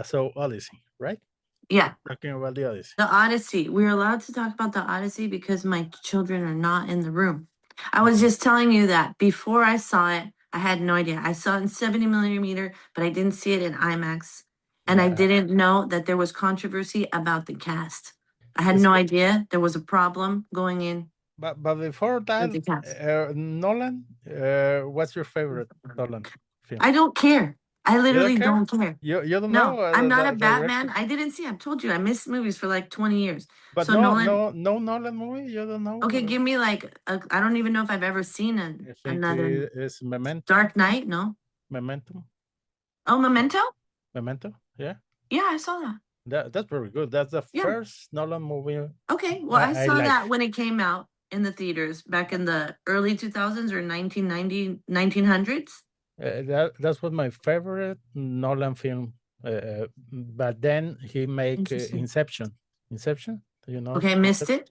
So Odyssey, right? Yeah. Talking about the Odyssey. The Odyssey. We're allowed to talk about the Odyssey because my children are not in the room. I was just telling you that before I saw it, I had no idea. I saw it in 70 millimeter, but I didn't see it in IMAX. And I didn't know that there was controversy about the cast. I had no idea there was a problem going in. But before that, Nolan, what's your favorite Nolan film? I don't care. I literally don't care. You don't know? No, I'm not a Batman. I didn't see. I've told you I missed movies for like 20 years. But so no Nolan movie. You don't know? Okay, give me like I don't even know if I've ever seen another. It's Memento. Dark Knight, no. Memento. Oh, Memento. Memento. Yeah. Yeah, I saw that. That's very good. That's the first Nolan movie. Okay, well, I saw that when it came out in the theaters back in the early 2000s or 1900s. That's what my favorite Nolan film. But then he make Inception. Inception, you know? Okay, I missed it.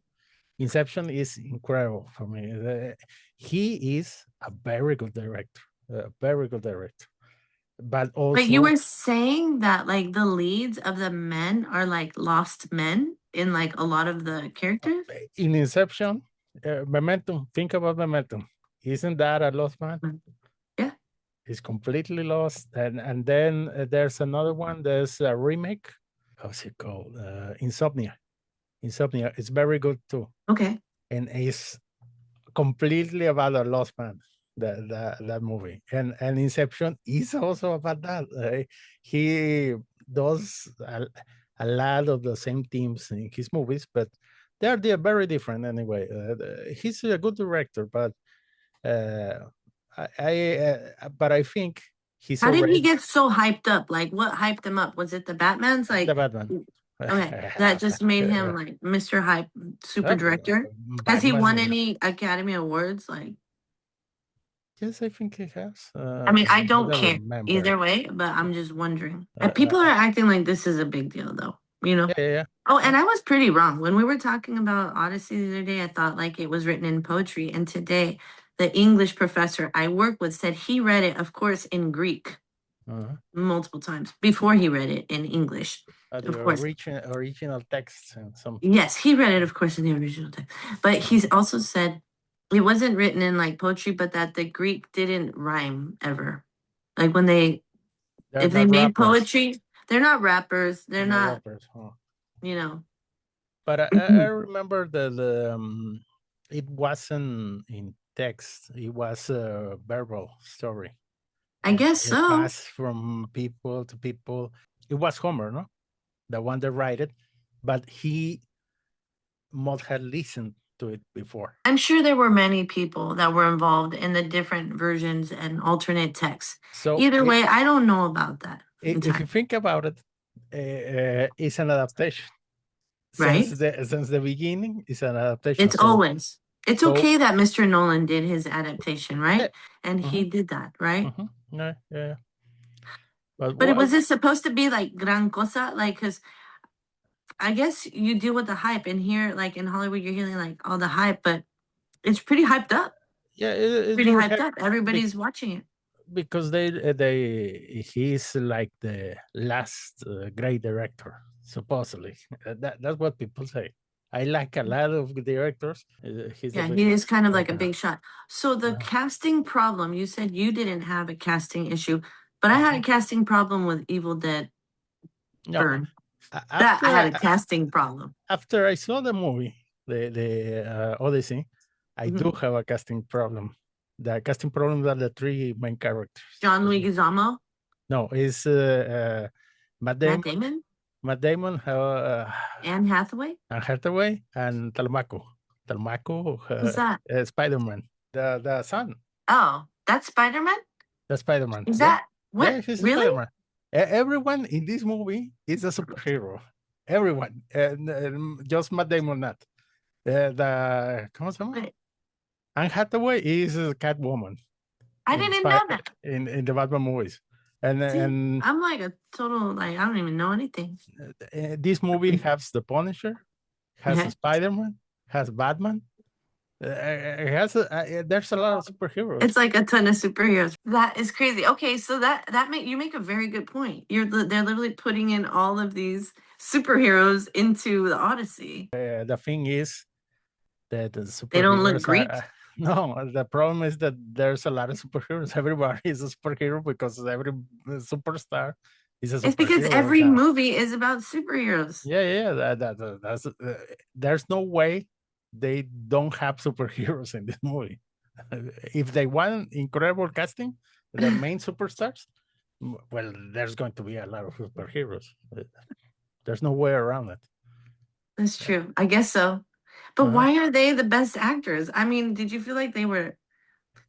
Inception is incredible for me. He is a very good director. Very good director. But also, but you were saying that like the leads of the men are like lost men in like a lot of the characters in Inception. Momentum. Think about Momentum. Isn't that a lost man? Yeah, he's completely lost. And then there's another one. There's a remake. How's it called? Insomnia. Insomnia. It's very good too. Okay. And it's completely about a lost man. That movie and Inception is also about that. He does a lot of the same themes in his movies, but they're very different anyway. He's a good director, but I think he's. How did he get so hyped up? Like, what hyped him up? Was it the Batman's? Like the Batman. Okay, that just made him like Mr. Hype, super director. Has he won any Academy Awards? Like. Yes, I think he has. I mean, I don't care either way, but I'm just wondering. People are acting like this is a big deal, though. You know? Yeah. Oh, and I was pretty wrong. When we were talking about Odyssey the other day, I thought like it was written in poetry. And today, the English professor I work with said he read it, of course, in Greek multiple times before he read it in English. Of course. Original text. Yes, he read it, of course, in the original text. But he's also said it wasn't written in like poetry, but that the Greek didn't rhyme ever. Like when if they made poetry, they're not rappers. They're not rappers, you know. But I remember that it wasn't in text. It was a verbal story. I guess so. It passed from people to people. It was Homer, no? The one that wrote it, but he must have listened to it before. I'm sure there were many people that were involved in the different versions and alternate texts. So either way, I don't know about that. If you think about it, it's an adaptation. Right? Since the beginning, it's an adaptation. It's always. It's okay that Mr. Nolan did his adaptation, right? And he did that, right? Yeah. But was it supposed to be like gran cosa? Like, because I guess you deal with the hype, and here, like in Hollywood, you're hearing like all the hype, but it's pretty hyped up. Yeah, it's pretty hyped up. Everybody's watching it because he's like the last great director, supposedly. That's what people say. I like a lot of directors. He is kind of like a big shot. So the casting problem, you said you didn't have a casting issue, but I had a casting problem with Evil Dead Burn. I had a casting problem. After I saw the movie, the Odyssey, I do have a casting problem. The casting problems are the three main characters. John Leguizamo? No, it's Matt Damon. Matt Damon. Anne Hathaway? Anne Hathaway and Telemaco. Who's that? Spider-Man. The son. Oh, that's Spider-Man? That's Spider-Man. Is that what? Yeah, he's really? Spider-Man. Everyone in this movie is a superhero. Everyone. Just Matt Damon not. ¿Cómo se llama? Anne Hathaway is a Catwoman. I didn't know that. In the Batman movies. And I'm like a total, like, I don't even know anything. This movie has the Punisher, has Spider-Man, has Batman, It has there's a lot of superheroes. It's like a ton of superheroes. That is crazy. Okay, so you make a very good point. They're literally putting in all of these superheroes into the Odyssey. The thing is that the They don't look superheroes Greek. no, the problem is that there's a lot of superheroes. Everybody is a superhero because every superstar is a It's because superhero every now. movie is about superheroes. Yeah, that's there's no way they don't have superheroes in this movie. If they want incredible casting, the main superstars, well, there's going to be a lot of superheroes. There's no way around it. That's true. I guess so. But why are they the best actors? I mean, did you feel like they were?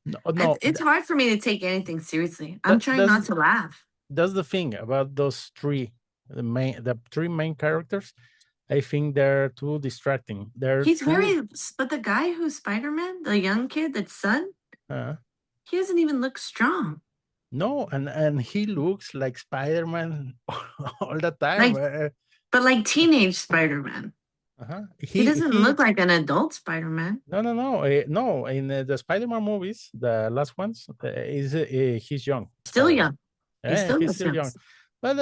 No, It's hard for me to take anything seriously. I'm trying not to laugh. That's the thing about those three, the three main characters. I think they're too distracting. But the guy who's Spider-Man, the young kid, that's son, he doesn't even look strong. No, and he looks like Spider-Man all the time. But like teenage Spider-Man. He doesn't look like an adult Spider-Man. No. No, in the Spider-Man movies, the last ones, he's young. Still young. He's still young. But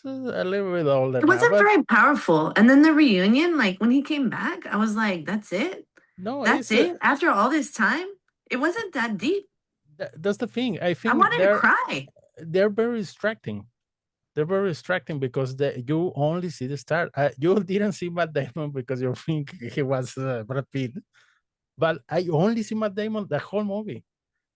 a little bit older. It wasn't very powerful. And then the reunion, like when he came back, I was like, that's it? No, that's it? After all this time? It wasn't that deep. That's the thing. I think I wanted to cry. They're very distracting. They're very distracting because you only see the star. You didn't see Matt Damon because you think he was Brad Pitt. But I only see Matt Damon the whole movie.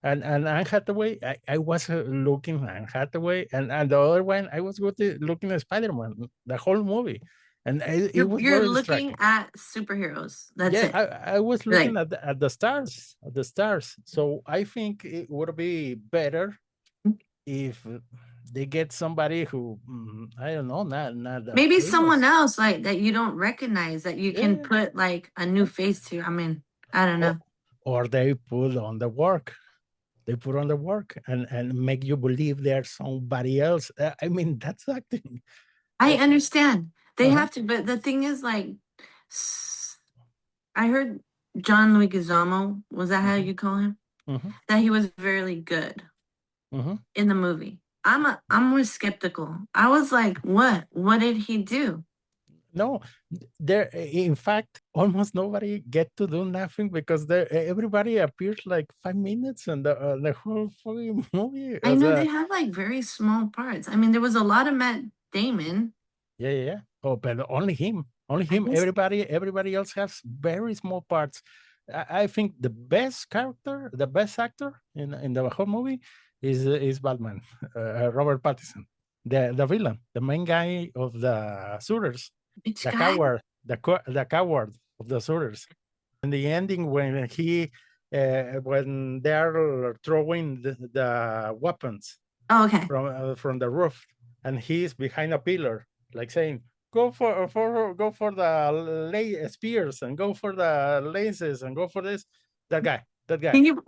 And Anne Hathaway, I was looking at Anne Hathaway, and the other one, I was looking at Spider-Man the whole movie. And it was You're looking at superheroes. That's it. I was looking at the stars, So I think it would be better if they get somebody who I don't know, not maybe someone else like that you don't recognize that you can put like a new face to. I mean, I don't know. Or they put on the work. They put on the work and make you believe there's somebody else. I mean, that's acting. I understand. They have to, but the thing is, like, I heard John Leguizamo, was that how you call him? That he was very good in the movie. I'm more skeptical. I was like, what? What did he do? No, in fact, almost nobody get to do nothing because everybody appears like 5 minutes and the whole fucking movie. I know they have like very small parts. I mean, there was a lot of Matt Damon. Yeah. Oh, but only him. Everybody else has very small parts. I think the best actor in the whole movie is Batman, Robert Pattinson, the villain, the main guy of the suitors. Coward, the coward of the suitors. In the ending, when when they're throwing the weapons from the roof, and he's behind a pillar, like saying, "Go for the spears and go for the laces and go for this." That guy. You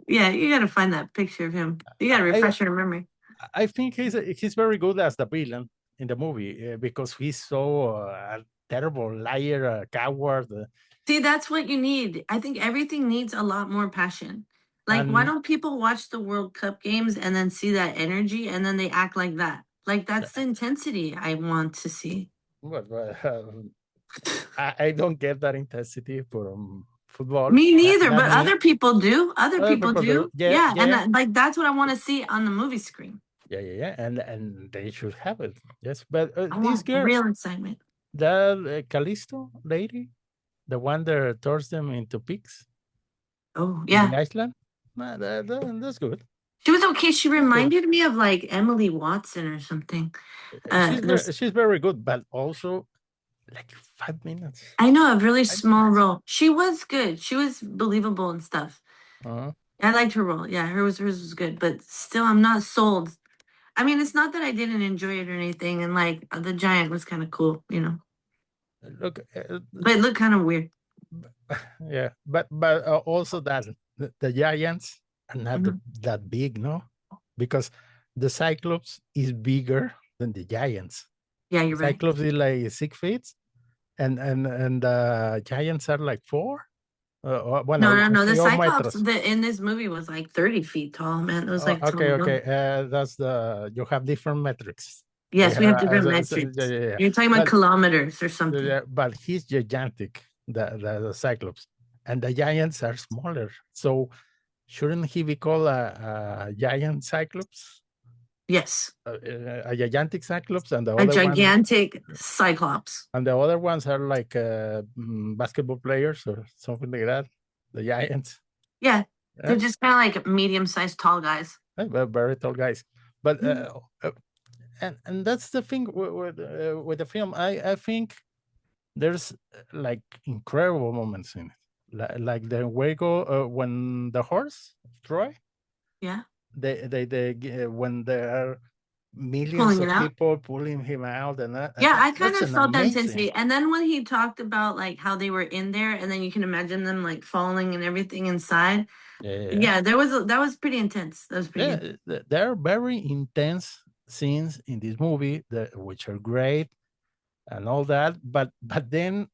gotta find that picture of him. You gotta refresh your memory. I think he's very good as the villain in the movie because he's so terrible liar, coward. See, that's what you need. I think everything needs a lot more passion. Like, why don't people watch the World Cup games and then see that energy and then they act like that? Like, that's the intensity I want to see. But I don't get that intensity from football. Me neither, but other people do. Other people do. Yeah. And like that's what I want to see on the movie screen. Yeah. And they should have it. Yes, but I want real excitement. The Callisto lady, the one that turns them into pigs. Oh, yeah. In Iceland? That's good. She was okay. She reminded me of like Emily Watson or something. She's very good, but also like 5 minutes. I know, a really small role. She was good. She was believable and stuff. I liked her role. Yeah, hers was good, but still, I'm not sold. I mean, it's not that I didn't enjoy it or anything, and like the giant was kind of cool, you know. Look, but it looked kind of weird. Yeah, but also that the giants are not that big, no, because the Cyclops is bigger than the giants. Yeah, you're right. Cyclops is like 6 feet, and the giants are like 4. Bueno, The 22 Cyclops metros. in this movie was like 30 feet tall, man. It was like Okay, tall. okay. That's you have different metrics. Yes, we have Yeah, different yeah, metrics. yeah, yeah. You're talking about kilometers or something. But he's gigantic, the Cyclops, and the giants are smaller. So shouldn't he be called a giant Cyclops? Yes. A gigantic Cyclops, and the A other one, gigantic Cyclops. and the other ones are like basketball players or something like that. The giants. Yeah. They're just kind of like medium-sized tall guys. Very tall guys. But and that's the thing with the film. I think there's like incredible moments in it, like the way go when the horse Troy. Yeah. They when there are millions Pulling of it out. people pulling him out, and Yeah, I kind that's of an felt that amazing. intensity. And then when he talked about like how they were in there, and then you can imagine them like falling and everything inside. Yeah, that was pretty intense. That was pretty good. There are very intense scenes in this movie which are great and all that, but then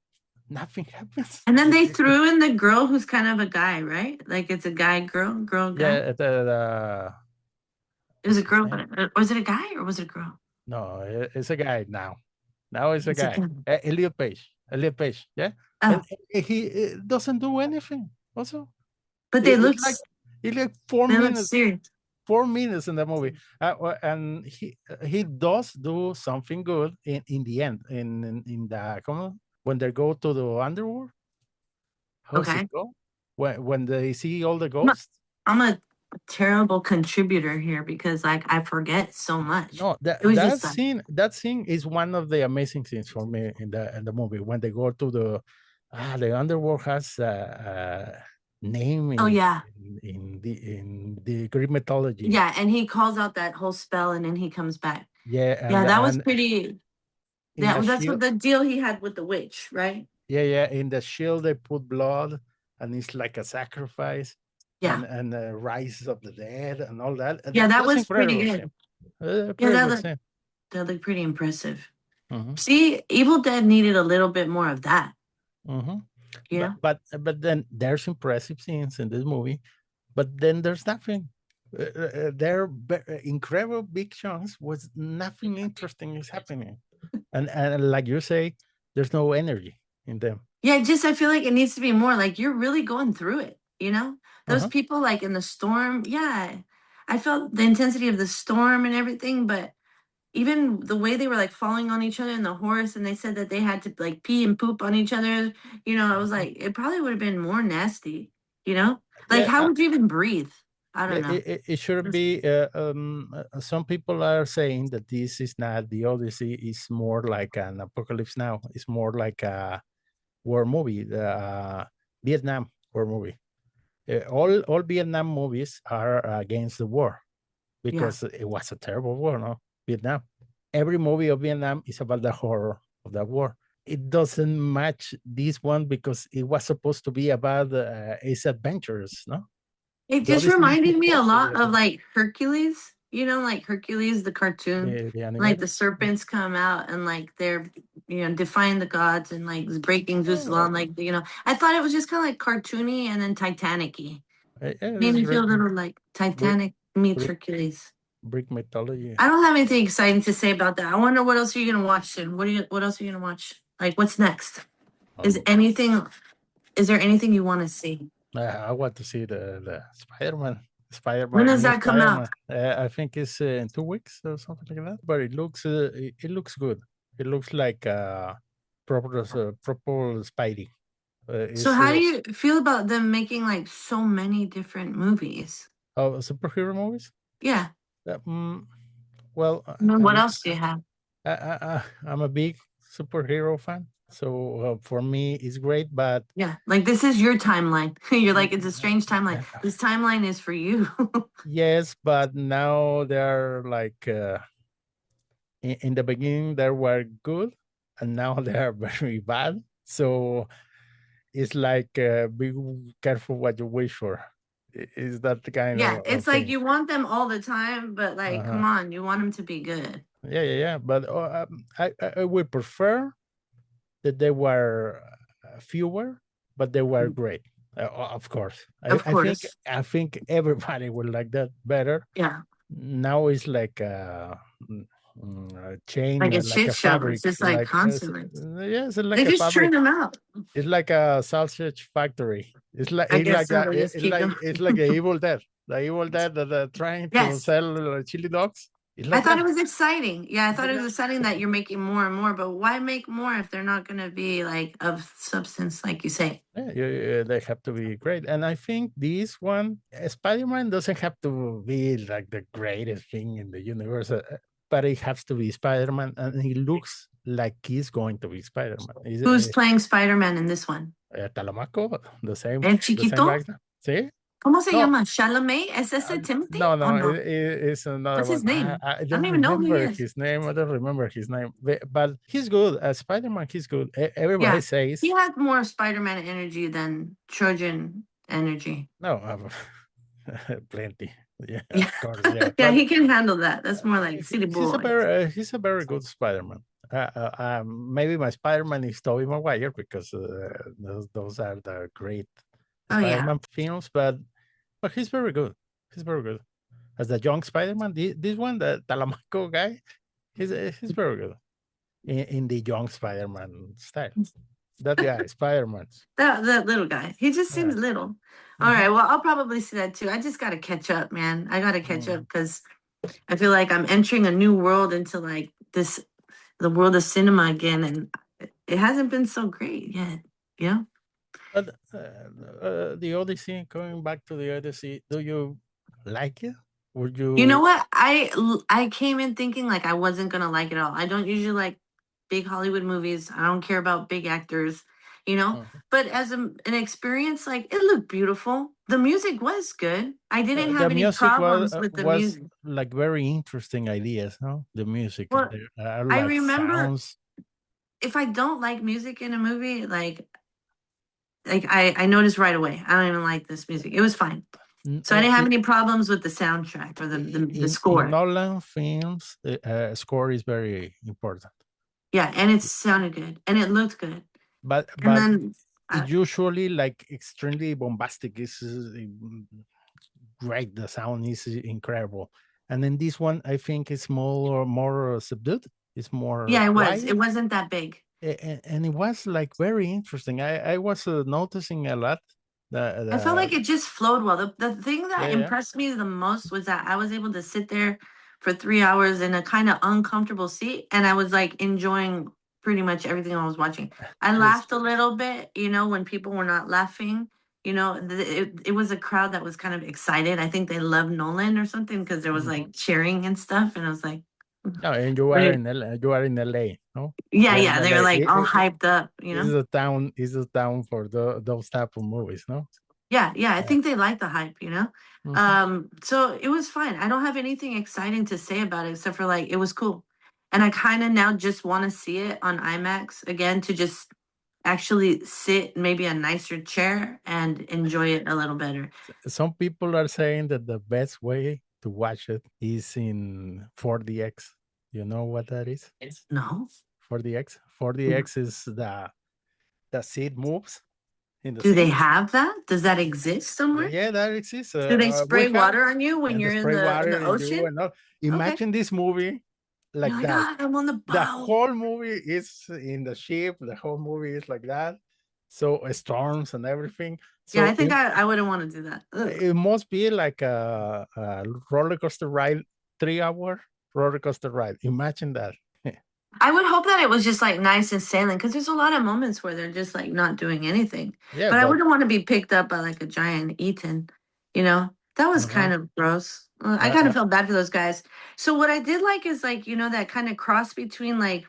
nothing happens. And then they threw in the girl who's kind of a guy, right? Like it's a guy, girl, guy. Yeah, it was a girl, but was it a guy or was it a girl? No, it's a guy now. Now it's a It's guy. Elliot Page. Yeah. Oh. And he doesn't do anything also. But they look it's like 4 they minutes. Look serious. 4 minutes in the movie. And he does do something good in the end, in the when they go to the underworld. How's it go? When they see all the ghosts. I'm a terrible contributor here because like I forget so much. No, that scene is one of the amazing scenes for me in the movie when they go to the underworld has a name in the Greek mythology. Yeah, and he calls out that whole spell and then he comes back. Yeah, that was pretty. Yeah, that's what the deal he had with the witch, right? Yeah. In the shield they put blood and it's like a sacrifice. Yeah. And the rise of the dead and all that. Yeah, that was pretty good. That looked pretty impressive. See, Evil Dead needed a little bit more of that. Yeah. But then there's impressive scenes in this movie, but then there's nothing. There are incredible big chunks with nothing interesting is happening. And like you say, there's no energy in them. Yeah, I feel like it needs to be more like you're really going through it, you know? Those people like in the storm, yeah. I felt the intensity of the storm and everything, but even the way they were like falling on each other in the horse and they said that they had to like pee and poop on each other, you know, I was like, it probably would have been more nasty, you know? Like how would you even breathe? I don't know. It should be some people are saying that this is not the Odyssey, is more like an Apocalypse Now. It's more like a war movie, Vietnam war movie. All Vietnam movies are against the war because it was a terrible war, no? Vietnam. Every movie of Vietnam is about the horror of that war. It doesn't match this one because it was supposed to be about Ace Adventures, no? It just reminded me a lot of like Hercules, you know, like Hercules, the cartoon, like the serpents come out and like they're, you know, defying the gods and like breaking Zeus' law. Like, you know, I thought it was just kind of like cartoony and then Titanic-y. Made me feel a little like Titanic meets Hercules. Greek mythology. I don't have anything exciting to say about that. I wonder what else are you gonna watch soon? What else are you gonna watch? Like what's next? Is there anything you want to see? I want to see the Spider-Man. When does that come out? I think it's in 2 weeks or something like that. But it looks good. It looks like proper Spidey. So how do you feel about them making like so many different movies? Oh, superhero movies? Yeah. Well, what else do you have? I'm a big superhero fan. So for me, it's great, but yeah, like this is your timeline. You're like, it's a strange timeline. This timeline is for you. Yes, but now they're like in the beginning they were good, and now they are very bad. So it's like be careful what you wish for. Is that the kind of? Yeah, it's like you want them all the time, but like, come on, you want them to be good. Yeah. But I would prefer that they were fewer, but they were great. Of course. Of course. I think everybody would like that better. Yeah. Now it's like a chain, Like a like shit a show. It's fabric, just like constantly. yes, it's like They a just churn fabric. them out. It's like a sausage factory. I guess so. They just keep going. It's like a Evil Dead. The Evil Dead that are trying to Yes. sell chili dogs. It's I like thought that. it was exciting. Yeah, I It's thought like it was that. exciting that you're making more and more, but why make more if they're not going to be like of substance, like you say? Yeah, they have to be great. And I think this one, Spider-Man doesn't have to be like the greatest thing in the universe, but it has to be Spider-Man, and he looks like he's going to be Spider-Man. Who's playing Spider-Man in this one? Talamaco, El the same Chiquito? actor. See? ¿Cómo se No, llama? Chalamet? ¿Es ese Timothy? no, Oh, no, no. it's another What's his one. name? I I don't don't even know who he remember is. his name. I don't remember his name, but he's good. As Spider-Man, he's good. Everybody Yeah. says He had more Spider-Man energy than Trojan energy. no, plenty. Yeah, Yeah. of course, yeah. Yeah, But he can handle that. That's more like city boy. he's a very good Spider-Man. Maybe my Spider-Man is Tobey Maguire because those are the great Oh, yeah. Spider-Man films, but he's very good. He's very good. As the young Spider-Man, this one, the Talamaco guy, he's very good in the young Spider-Man style. That guy, Spider-Man. That little guy. He just seems Yeah. little. All right. Well, I'll probably see that too. I just got to catch up, man. I got to catch up because I feel like I'm entering a new world into like the world of cinema again, and it hasn't been so great yet. Yeah. But the Odyssey, going back to the Odyssey, do you like it? Would you? You know what? I came in thinking like I wasn't gonna like it all. I don't usually like big Hollywood movies. I don't care about big actors, you know. But as an experience, like it looked beautiful. The music was good. I didn't The have any music problems with the was music. like very interesting ideas, no? The music, Well, there are I like remember sounds. if I don't like music in a movie, like I noticed right away. I don't even like this music. It was fine. So I didn't have any problems with the soundtrack or the score. In Nolan films, the score is very important. Yeah, and it sounded good and it looked good. But And then it's usually like extremely bombastic. It's great. The sound is incredible. And then this one, I think, is more subdued. It's more yeah, it was. quiet. It wasn't that big. And it was like very interesting. I was noticing a lot. I felt like it just flowed well. The thing that Yeah. impressed me the most was that I was able to sit there for 3 hours in a kind of uncomfortable seat, and I was like enjoying pretty much everything I was watching. I laughed a little bit, you know, when people were not laughing. You know, it was a crowd that was kind of excited. I think they loved Nolan or something because there was like cheering and stuff, and I was like, No, and you are in LA, no? yeah, You are in yeah. They were LA. like all hyped up, you know. It's a town for those type of movies, no? Yeah, yeah. I think they like the hype, you know. So it was fine. I don't have anything exciting to say about it except for like it was cool. And I kind of now just want to see it on IMAX again to just actually sit in maybe a nicer chair and enjoy it a little better. Some people are saying that the best way to watch it is in 4DX. You know what that is? No. 4DX. 4DX is the seat moves in the Do they seat. have that? Does that exist somewhere? Yeah, that exists. Do they spray water on you when you're in the ocean? Imagine this movie like you're like, that. I'm on the boat. The whole movie is in the ship. The whole movie is like that. So storms and everything. So yeah, I think I wouldn't want to do that. It must be like a roller coaster ride, 3 hour roller coaster ride. Imagine that. I would hope that it was just like nice and sailing because there's a lot of moments where they're just like not doing anything. Yeah, but I wouldn't want to be picked up by like a giant Eaton, you know? That was kind of gross. I kind of felt bad for those guys. So what I did like is like, you know, that kind of cross between like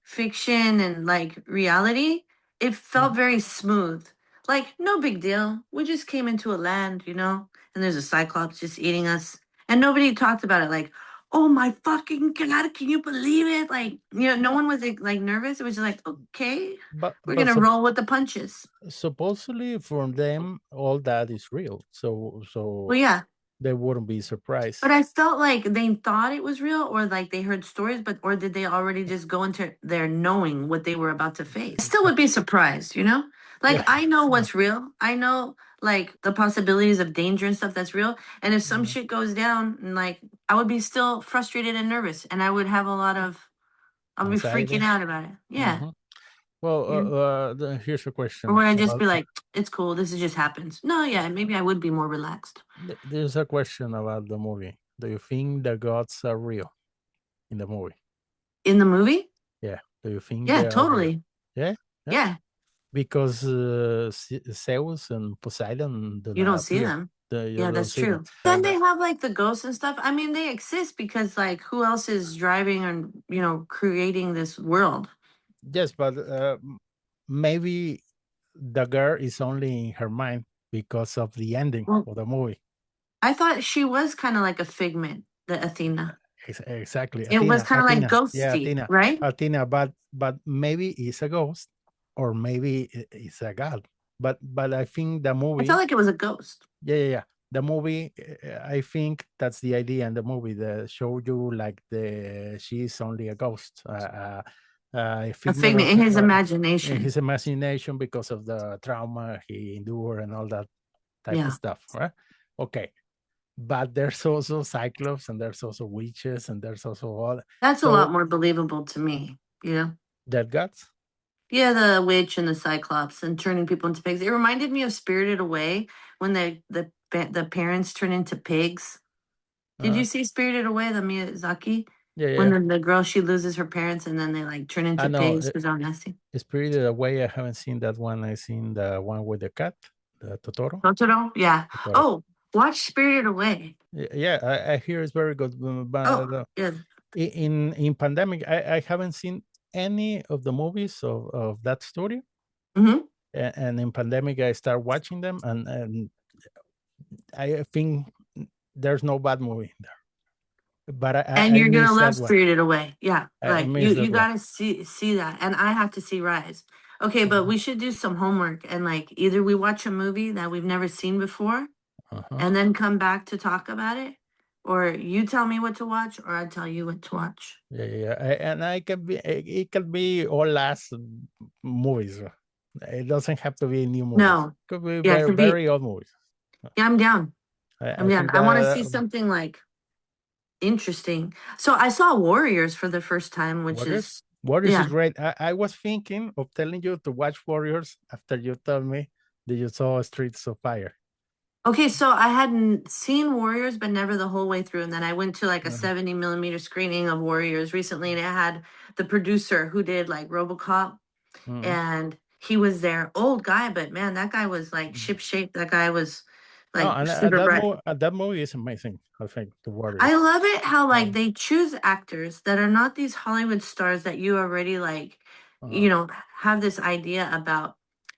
fiction and like reality. It felt very smooth. Like, no big deal. We just came into a land, you know, and there's a cyclops just eating us. And nobody talked about it like, oh my fucking God, can you believe it? Like, you know, no one was like nervous. It was just like, okay, we're going to roll with the punches. Supposedly from them, all that is real. So well, yeah. They wouldn't be surprised. But I felt like they thought it was real or like they heard stories, or did they already just go into there knowing what they were about to face? I still would be surprised, you know? Like, I know what's real. I know like the possibilities of danger and stuff that's real. And if some Mhm. shit goes down, and like I would be still frustrated and nervous, and I would have a lot of, I'll be freaking Anxiety. out about it. Yeah. Mhm. Well, Yeah. here's a Or question would I just about be like, it's cool, this just happens? No, yeah, maybe I would be more relaxed. there's a question about the movie. Do you think the gods are real in the movie? In the movie? Yeah. Do you think Yeah, they are real? totally. Yeah. Yeah. Yeah. Because Zeus and Poseidon do You don't not see appear. them. You Yeah, don't that's see them. true. Then they have like the ghosts and stuff. I mean, they exist because like who else is driving and creating this world? Yes, but maybe the girl is only in her mind because of the ending Well, of the movie. I thought she was kind of like a figment, the Athena. Exactly, It was Athena, kind of like Athena, yeah, ghosty, Athena, right? Athena. But maybe it's a ghost, or maybe it's a god. But I think the I felt movie, like it was a ghost. yeah. The movie, I think that's the idea in the movie. The show you like she's only a ghost, a A figment figment of in his in imagination. his imagination because of the trauma he endured and all that type of Yeah. stuff, right? Okay, but there's also cyclops and there's also witches and there's also all. That's a lot So more believable to me, you know? that gods. Yeah, the witch and the cyclops and turning people into pigs. It reminded me of Spirited Away when the parents turn into pigs. Did uh, you see Spirited Away, the Miyazaki? When yeah. the girl, she loses her parents and then they like turn I into know pigs because they're nasty. Spirited Away. I haven't seen that one. I seen the one with the cat, the Totoro. Totoro? Yeah. Totoro. Oh, watch Spirited Away. Yeah, I hear it's very good. Oh, But yeah. in pandemic, I haven't seen any of the movies of that story. Mm-hmm. And in pandemic, I start watching them, and I think there's no bad movie in there. But And I you're gonna miss love that one. Spirited Away. Yeah. I Like miss you that one. gotta see that. And I have to see Rise. Okay, but Uh-huh. we should do some homework and like either we watch a movie that we've never seen before Uh-huh. and then come back to talk about it. Or you tell me what to watch, or I tell you what to watch. Yeah. And I can be. It can be all last movies. It doesn't have to be new movies. No. Could be Yeah, it very could be. very old movies. Yeah, I'm down. I'm I down. think I want to see that something like interesting. So I saw Warriors for the first time, which Warriors. is Warriors is yeah. great. I was thinking of telling you to watch Warriors after you told me that you saw Streets of Fire. Okay, so I hadn't seen Warriors, but never the whole way through. And then I went to like a Uh, 70 millimeter screening of Warriors recently, and it had the producer who did like RoboCop, mm. and he was there. Old guy, but man, that guy was like ship shape. That guy was Oh, like and super bright. that movie is amazing. I think the I Warriors. love it how like they choose actors that are not these Hollywood stars that you already like, Uh, have this idea about.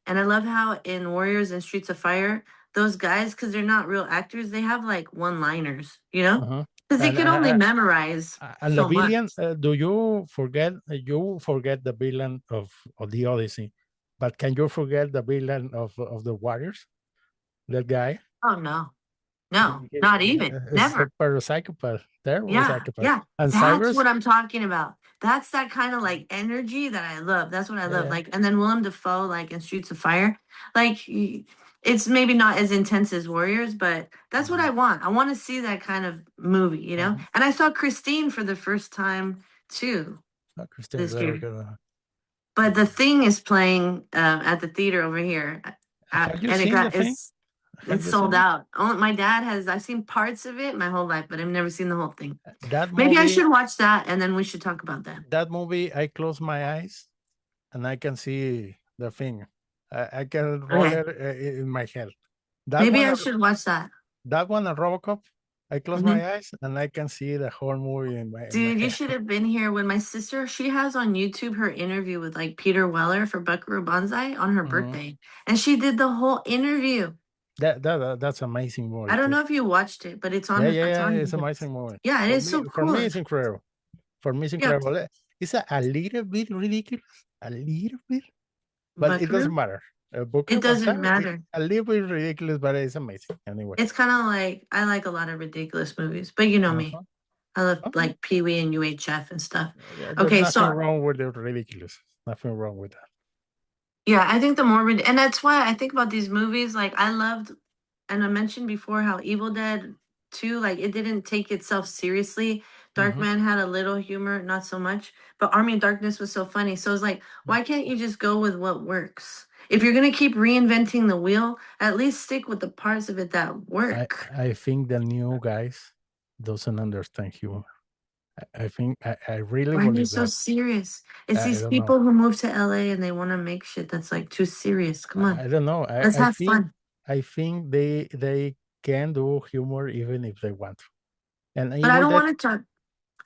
And I love how in Warriors and Streets of Fire, those guys, because they're not real actors, they have like one-liners, uh-huh. because they And could only memorize and the so much. villain. Do you forget? You forget the villain of the Odyssey, but can you forget the villain of the Warriors? That guy. Oh no, no, not even, Is never. a psychopath, terrible Yeah, psychopath. yeah. And That's Cyrus, what I'm talking about. That's that kind of like energy that I love. That's what I love. yeah, Like, and then Willem Dafoe, like in Streets of Fire, like it's maybe not as intense as Warriors, but that's what I mhm, want. I want to see that kind of movie, mhm. And I saw Christine for the first time too Christine is this very year. good. But the thing is playing at the theater over here, Have you and seen the thing? Have it's you sold seen it? out. Oh, my dad has. I've seen parts of it my whole life, but I've never seen the whole thing. That Maybe I movie, should watch that, and then we should talk about that. I close my eyes and I can see the thing. I can roll Okay. it in my head. That Maybe one, I should watch that. that one, and Robocop. I close Mhm. my eyes and I can see the whole movie in my Dude, you head. should have been here when my sister, she has on YouTube her interview with like Peter Weller for Buckaroo Banzai on her Mhm. birthday. And she did the whole interview. That's amazing movie I don't too. know if you watched it, but it's Yeah. on It's here. amazing movie. Yeah, it is so For cool. me, it's incredible. For me, it's Yeah. incredible. It's a little bit ridiculous, a little bit, but it doesn't Buckaroo? matter. It Booker doesn't Banzai, matter. a little bit ridiculous, but it's amazing anyway. It's kind of like I like a lot of ridiculous movies, but you know me. Uh-huh. I love Okay. like Pee Wee and UHF and stuff. There's Okay, nothing so wrong with the ridiculous. Nothing wrong with that. Yeah, I think the morbid, and that's why I think about these movies. Like I loved, and I mentioned before how Evil Dead 2, like it didn't take itself seriously. Mhm. Darkman had a little humor, not so much, but Army of Darkness was so funny. So it's like, why can't you just go with what works? If you're gonna keep reinventing the wheel, at least stick with the parts of it that work. I think the new guys doesn't understand humor. I think I really Why are they believe so that. serious? It's I these don't know. people who move to LA and they want to make shit that's like too serious. Come on, I don't know. let's have fun. I think they can do humor even if they want to. And But I don't want to talk.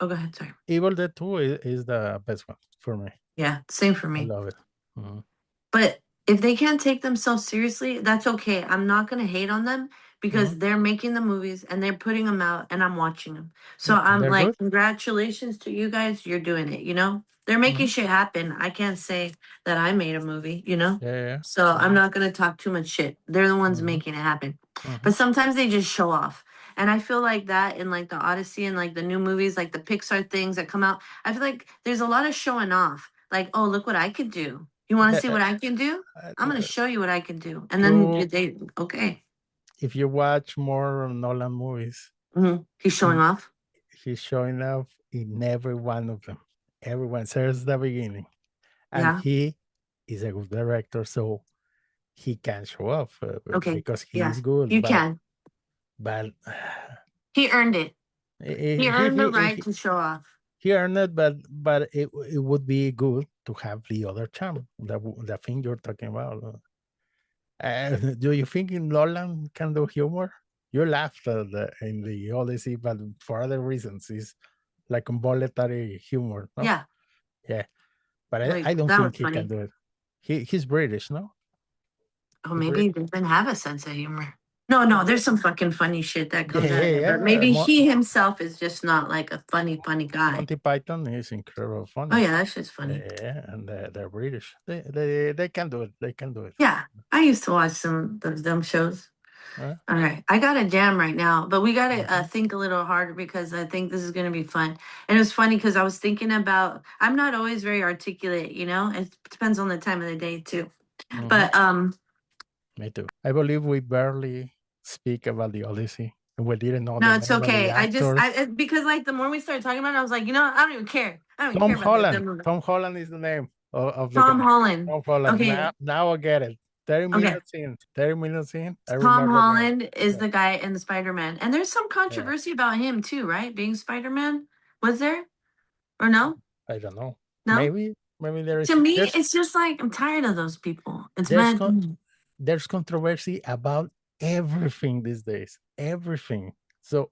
Oh, go ahead. Sorry. Evil Dead 2 is the best one for me. Yeah, same for I me. love it. Mhm. But if they can't take themselves seriously, that's okay. I'm not going to hate on them Mhm. because they're making the movies and they're putting them out and I'm watching them. So Yeah, and I'm they're good. like, congratulations to you guys. You're doing it, you know? They're making Mhm. shit happen. I can't say that I made a movie, you know? Yeah, yeah. So I'm Mhm. not going to talk too much shit. They're the ones Mhm. making it happen. Mhm. But sometimes they just show off. And I feel like that in like the Odyssey and like the new movies, like the Pixar things that come out, I feel like there's a lot of showing off. Like, oh, look what I could do. You want to Yeah, see what I can do? I'm gonna show you what I can do. And then you they okay. if you watch more Nolan movies, He's showing he off. he's showing up in every one of them. Everyone since the beginning, and Yeah. he is a good director, so he can show off Okay. because he Yeah. is good. You can. But He earned it. He he earned the right to show off. he earned it, but it would be good to have the other charm, the thing you're talking about. Do you think Nolan can do humor? You laughed in the Odyssey, but for other reasons, it's like involuntary humor, no? Yeah. Yeah, but Like I don't that think was he can funny. do it. He's British, no? Oh, He maybe he British? doesn't have a sense of humor. No, there's some fucking funny shit that Yeah, comes out of yeah, there. But yeah. maybe he himself is just not like a funny guy. Monty Python is incredible Oh funny. yeah, that shit's funny. Yeah, and they're British. They can do it. They can do it. Yeah. I used to watch some of them shows. Uh, All right. I got a jam right now, but we got to mhm, think a little harder because I think this is going to be fun. And it's funny because I was thinking about, I'm not always very articulate, you know, it depends on the time of the day too. mhm. But Me too. I believe we barely speak about the Odyssey, and we didn't know the no, it's name of the okay. actors. Because like the more we started talking about it, I was like, you know, I don't even care. I don't Tom care about that Holland. movie. Tom Holland is the name of the Tom guy. Holland. Tom Holland. Okay. Now I get it. 30 Okay. minutes in. 30 minutes in. I Tom remember now. Holland is Yeah. the guy in the Spider-Man. And there's some Yeah. controversy about him too, right? Being Spider-Man. Was there? Or no? I don't know. No? Maybe there is To me, it's just like I'm tired of those people. It's there's mad. con- there's controversy about everything these days. Everything. So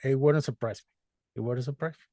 it wouldn't surprise me. It wouldn't surprise me.